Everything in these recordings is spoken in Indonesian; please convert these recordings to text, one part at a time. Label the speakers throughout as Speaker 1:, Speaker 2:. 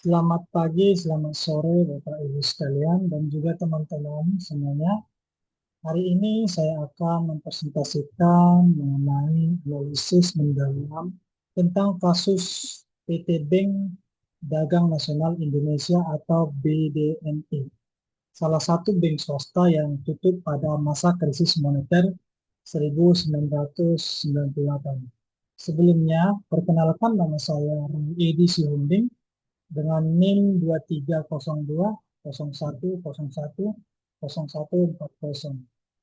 Speaker 1: Selamat pagi, selamat sore Bapak Ibu sekalian dan juga teman-teman semuanya. Hari ini saya akan mempresentasikan mengenai analisis mendalam tentang kasus PT Bank Dagang Nasional Indonesia atau BDNI, salah satu bank swasta yang tutup pada masa krisis moneter 1998. Sebelumnya, perkenalkan nama saya Edi Sihombing dengan NIM 230201010140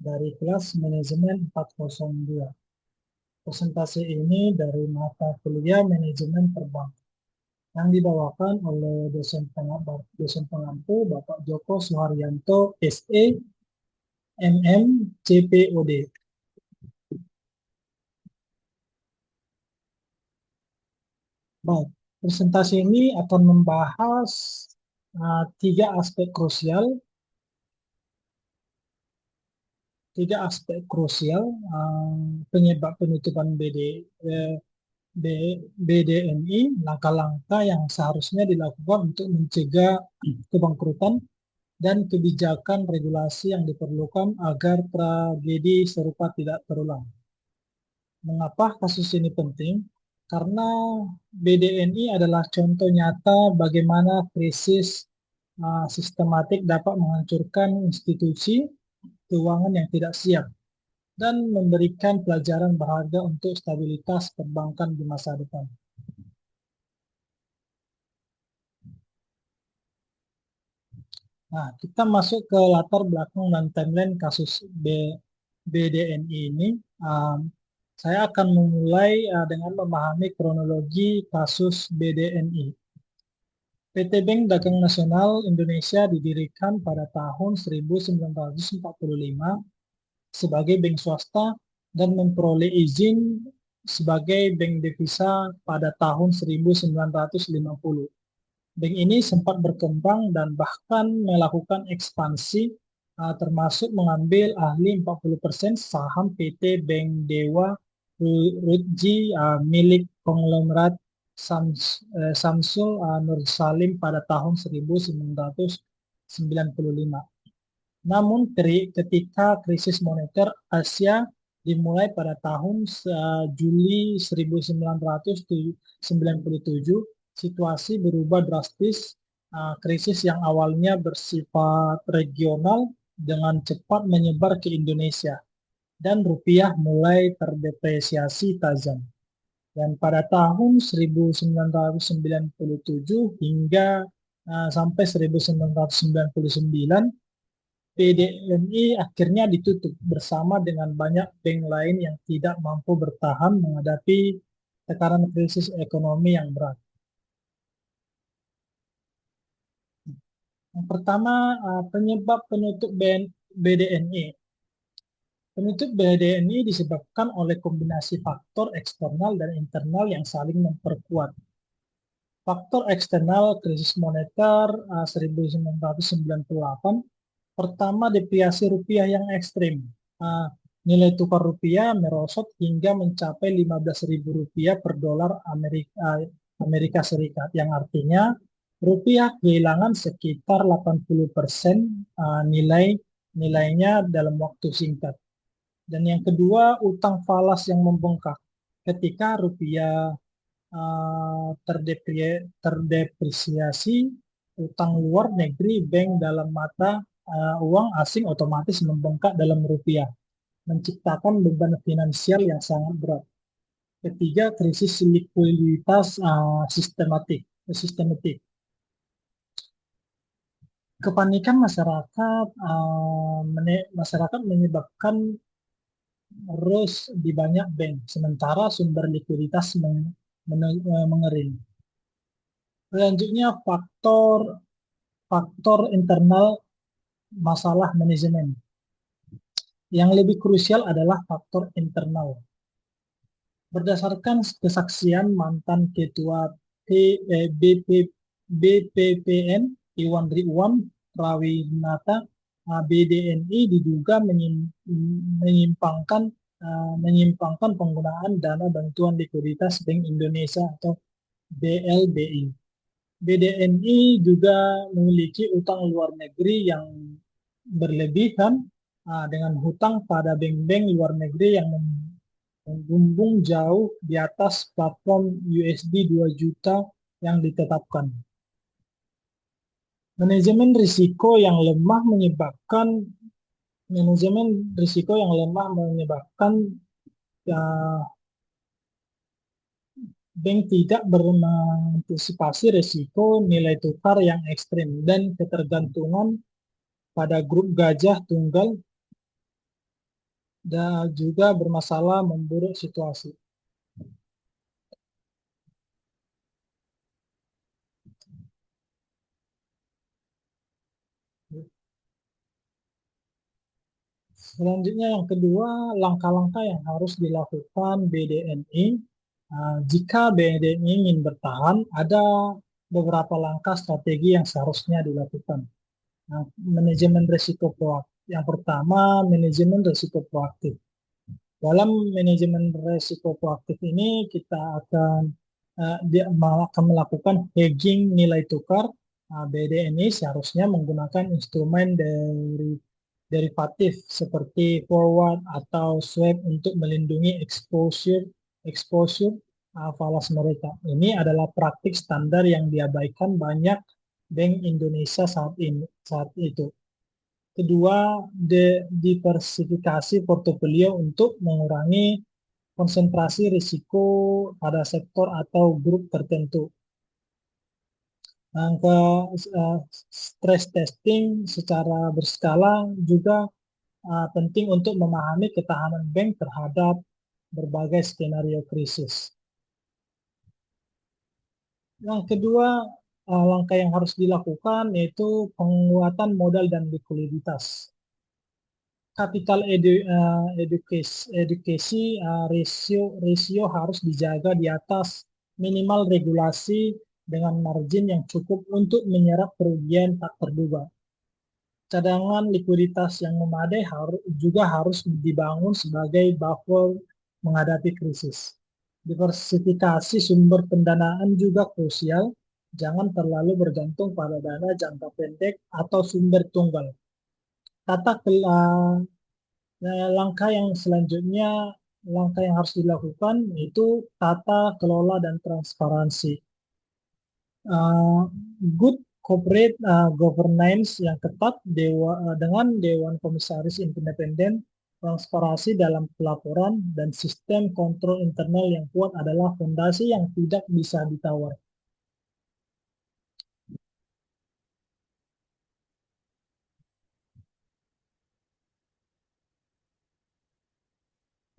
Speaker 1: dari kelas manajemen 402. Presentasi ini dari mata kuliah manajemen perbankan yang dibawakan oleh dosen pengampu Bapak Joko Suharyanto SE MM CPOD. Baik, presentasi ini akan membahas tiga aspek krusial penyebab penutupan BDNI, langkah-langkah yang seharusnya dilakukan untuk mencegah kebangkrutan, dan kebijakan regulasi yang diperlukan agar tragedi serupa tidak terulang. Mengapa kasus ini penting? Karena BDNI adalah contoh nyata bagaimana krisis sistematik dapat menghancurkan institusi keuangan yang tidak siap dan memberikan pelajaran berharga untuk stabilitas perbankan di masa depan. Nah, kita masuk ke latar belakang dan timeline kasus BDNI ini. Um, saya akan memulai dengan memahami kronologi kasus BDNI. PT Bank Dagang Nasional Indonesia didirikan pada tahun 1945 sebagai bank swasta dan memperoleh izin sebagai bank devisa pada tahun 1950. Bank ini sempat berkembang dan bahkan melakukan ekspansi, termasuk mengambil ahli 40% saham PT Bank Dewa Rutji milik konglomerat Samsul Nur Salim pada tahun 1995. Namun ketika krisis moneter Asia dimulai pada tahun Juli 1997, situasi berubah drastis. Krisis yang awalnya bersifat regional dengan cepat menyebar ke Indonesia dan rupiah mulai terdepresiasi tajam. Dan pada tahun 1997 hingga sampai 1999, PDNI akhirnya ditutup bersama dengan banyak bank lain yang tidak mampu bertahan menghadapi tekanan krisis ekonomi yang berat. Yang pertama, penyebab penutup BDNI. Penutup BDNI disebabkan oleh kombinasi faktor eksternal dan internal yang saling memperkuat. Faktor eksternal krisis moneter 1998, pertama depresiasi rupiah yang ekstrim. Nilai tukar rupiah merosot hingga mencapai 15.000 rupiah per dolar Amerika Serikat, yang artinya rupiah kehilangan sekitar 80% nilainya dalam waktu singkat. Dan yang kedua, utang falas yang membengkak. Ketika rupiah terdepresiasi, utang luar negeri bank dalam mata uang asing otomatis membengkak dalam rupiah, menciptakan beban finansial yang sangat berat. Ketiga, krisis likuiditas sistematik. Kepanikan masyarakat menyebabkan rush di banyak bank, sementara sumber likuiditas mengering. Selanjutnya, faktor faktor internal masalah manajemen. Yang lebih krusial adalah faktor internal. Berdasarkan kesaksian mantan ketua BPPN Iwan Riwan Prawinata, BDNI diduga menyimpangkan penggunaan dana bantuan likuiditas Bank Indonesia atau BLBI. BDNI juga memiliki utang luar negeri yang berlebihan, dengan hutang pada bank-bank luar negeri yang membumbung jauh di atas platform USD 2 juta yang ditetapkan. Manajemen risiko yang lemah menyebabkan manajemen risiko yang lemah menyebabkan ya, bank tidak mengantisipasi risiko nilai tukar yang ekstrim dan ketergantungan pada grup gajah tunggal, dan juga bermasalah memburuk situasi. Selanjutnya yang kedua, langkah-langkah yang harus dilakukan BDNI. Jika BDNI ingin bertahan, ada beberapa langkah strategi yang seharusnya dilakukan. Nah, manajemen risiko proaktif. Yang pertama, manajemen risiko proaktif. Dalam manajemen risiko proaktif ini, kita akan akan melakukan hedging nilai tukar. BDNI seharusnya menggunakan instrumen dari derivatif seperti forward atau swap untuk melindungi exposure exposure falas mereka. Ini adalah praktik standar yang diabaikan banyak bank Indonesia saat itu. Kedua, diversifikasi portofolio untuk mengurangi konsentrasi risiko pada sektor atau grup tertentu. Yang ke stress testing secara berskala juga penting untuk memahami ketahanan bank terhadap berbagai skenario krisis. Yang kedua, langkah yang harus dilakukan yaitu penguatan modal dan likuiditas. Capital education rasio harus dijaga di atas minimal regulasi dengan margin yang cukup untuk menyerap kerugian tak terduga. Cadangan likuiditas yang memadai juga harus dibangun sebagai buffer menghadapi krisis. Diversifikasi sumber pendanaan juga krusial. Jangan terlalu bergantung pada dana jangka pendek atau sumber tunggal. Tata langkah yang selanjutnya, langkah yang harus dilakukan yaitu tata kelola dan transparansi. Uh, Good corporate governance yang ketat dengan Dewan Komisaris Independen, transparansi dalam pelaporan, dan sistem kontrol internal yang kuat adalah fondasi yang tidak bisa ditawar.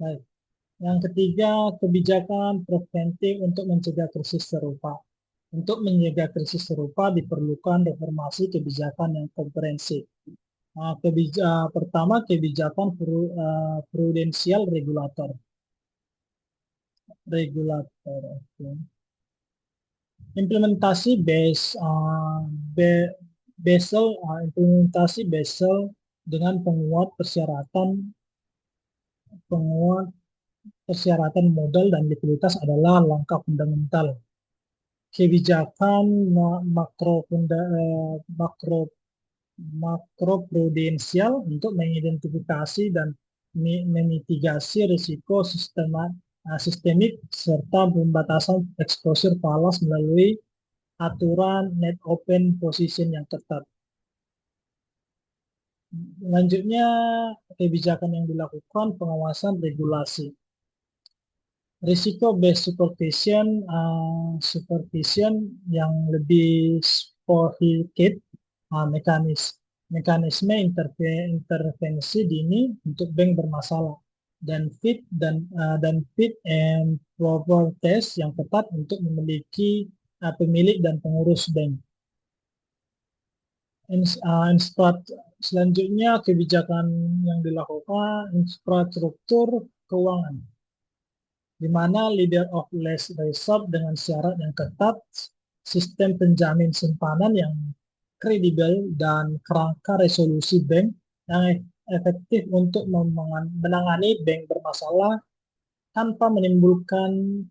Speaker 1: Baik. Yang ketiga, kebijakan preventif untuk mencegah krisis serupa. Untuk mencegah krisis serupa diperlukan reformasi kebijakan yang komprehensif. Pertama, kebijakan prudensial regulator. Okay. Implementasi Basel, implementasi Basel dengan penguat persyaratan modal dan likuiditas adalah langkah fundamental. Kebijakan makro makro makroprudensial untuk mengidentifikasi dan memitigasi risiko sistemik serta pembatasan exposure falas melalui aturan net open position yang ketat. Selanjutnya, kebijakan yang dilakukan pengawasan regulasi. Risiko based supervision yang lebih sophisticated, mekanisme intervensi dini untuk bank bermasalah, dan fit and proper test yang ketat untuk memiliki pemilik dan pengurus bank. Selanjutnya, kebijakan yang dilakukan infrastruktur keuangan, di mana leader of less reserve dengan syarat yang ketat, sistem penjamin simpanan yang kredibel, dan kerangka resolusi bank yang efektif untuk menangani bank bermasalah tanpa menimbulkan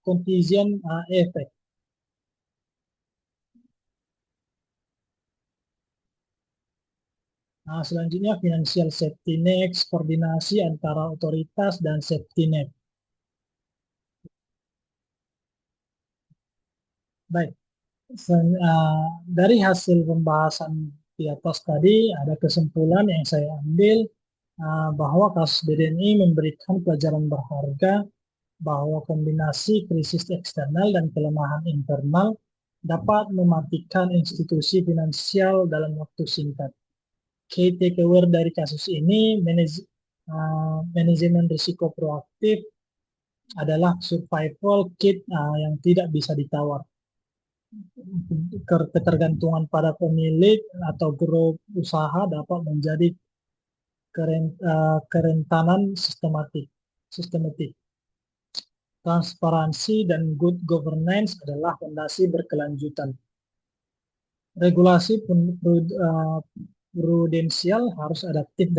Speaker 1: contagion effect. Nah, selanjutnya financial safety net, koordinasi antara otoritas dan safety net. Baik, dari hasil pembahasan di atas tadi ada kesimpulan yang saya ambil bahwa kasus BDNI memberikan pelajaran berharga bahwa kombinasi krisis eksternal dan kelemahan internal dapat mematikan institusi finansial dalam waktu singkat. Key takeaway dari kasus ini, manajemen risiko proaktif adalah survival kit yang tidak bisa ditawar. Ketergantungan pada pemilik atau grup usaha dapat menjadi kerentanan sistematik. Transparansi dan good governance adalah fondasi berkelanjutan. Regulasi prudensial harus adaptif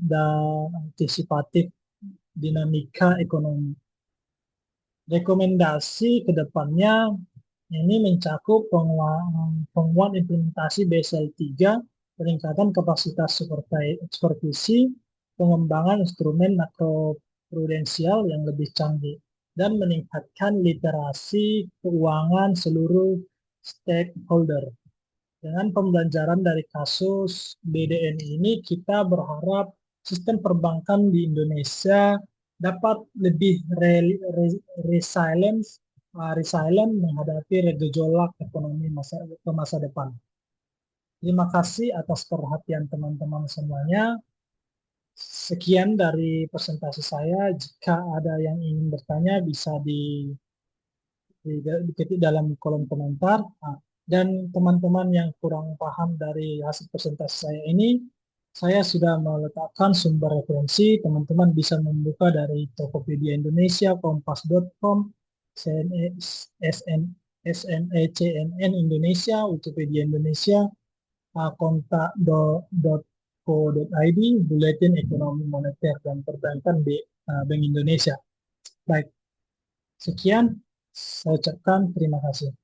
Speaker 1: dan antisipatif dinamika ekonomi. Rekomendasi ke depannya ini mencakup penguatan implementasi Basel 3, peningkatan kapasitas supervisi, pengembangan instrumen makroprudensial yang lebih canggih, dan meningkatkan literasi keuangan seluruh stakeholder. Dengan pembelajaran dari kasus BDN ini, kita berharap sistem perbankan di Indonesia dapat lebih resilient menghadapi gejolak ekonomi masa depan. Terima kasih atas perhatian teman-teman semuanya. Sekian dari presentasi saya. Jika ada yang ingin bertanya, bisa diketik dalam kolom komentar. Dan teman-teman yang kurang paham dari hasil presentasi saya ini, saya sudah meletakkan sumber referensi. Teman-teman bisa membuka dari Tokopedia Indonesia, Kompas.com, SNECNN Indonesia, Wikipedia Indonesia, kontak.co.id, Buletin Ekonomi Moneter dan Perbankan Bank Indonesia. Baik, sekian. Saya ucapkan terima kasih.